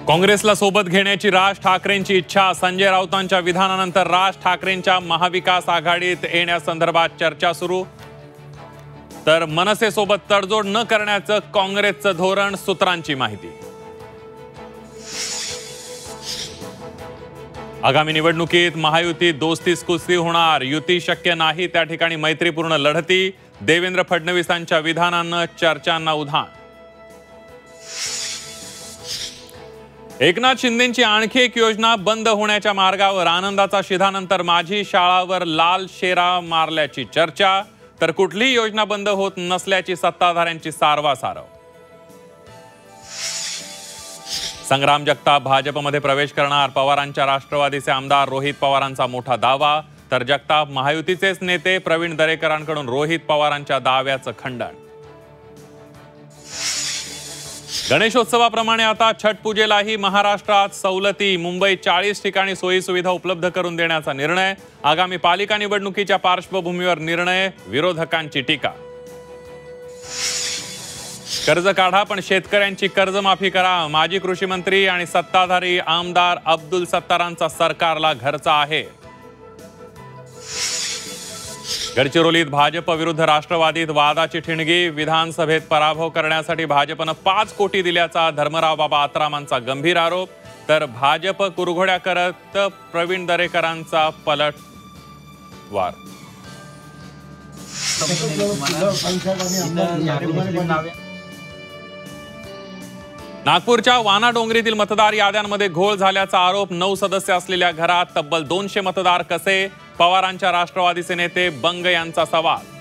काँग्रेसला सोबत घेण्याची राज ठाकरेंची इच्छा। संजय राऊतांच्या विधानानंतर राज ठाकरेंच्या महाविकास आघाडीत येण्यासंदर्भात चर्चा सुरू। तर मनसेसोबत तडजोड न करण्याचं काँग्रेसचं धोरण, सूत्रांची माहिती। आगामी निवडणुकीत महायुतीत दोस्तीस कुस्ती होणार, युती शक्य नाही त्या ठिकाणी मैत्रीपूर्ण लढती। देवेंद्र फडणवीसांच्या विधानानं चर्चांना उधाण। एकनाथ शिंदेंची आणखी एक योजना बंद होण्याच्या मार्गावर। आनंदाचा शिधानंतर माझी शाळावर लाल शेरा मारल्याची चर्चा। तर कुठलीही योजना बंद होत नसल्याची सत्ताधाऱ्यांची सारवासारव। संग्राम जगताप भाजपमध्ये प्रवेश करणार, पवारांच्या राष्ट्रवादीचे आमदार रोहित पवारांचा मोठा दावा। तर जगताप महायुतीचेच नेते प्रवीण दरेकरांकडून रोहित पवारांच्या दाव्याचं खंडन। गणेशोत्सवाप्रमाणे आता छठ पूजेलाही महाराष्ट्रात सवलती। मुंबईत 40 ठिकाणी सोयी सुविधा उपलब्ध करून देण्याचा निर्णय। आगामी पालिका निवडणुकीच्या पार्श्वभूमीवर निर्णय, विरोधकांची टीका। कर्ज काढा पण शेतकऱ्यांची कर्जमाफी करा। माजी कृषी मंत्री आणि सत्ताधारी आमदार अब्दुल सत्तारांचा सरकारला घरचा आहे। गडचिरोलीत भाजप विरुद्ध राष्ट्रवादीत वादाची ठिणगी। विधानसभेत पराभव करण्यासाठी भाजपनं 5 कोटी दिल्याचा धर्मराव बाबा आत्रामांचा गंभीर आरोप। तर भाजप कुरघोड्या करत प्रवीण दरेकरांचा पलटवार। नागपूरच्या वाना डोंगरीतील मतदार याद्यांमध्ये घोळ झाल्याचा आरोप। 9 सदस्य असलेल्या घरात तब्बल 200 मतदार कसे? पवारांच्या राष्ट्रवादीचे नेते बंग यांचा सवाल।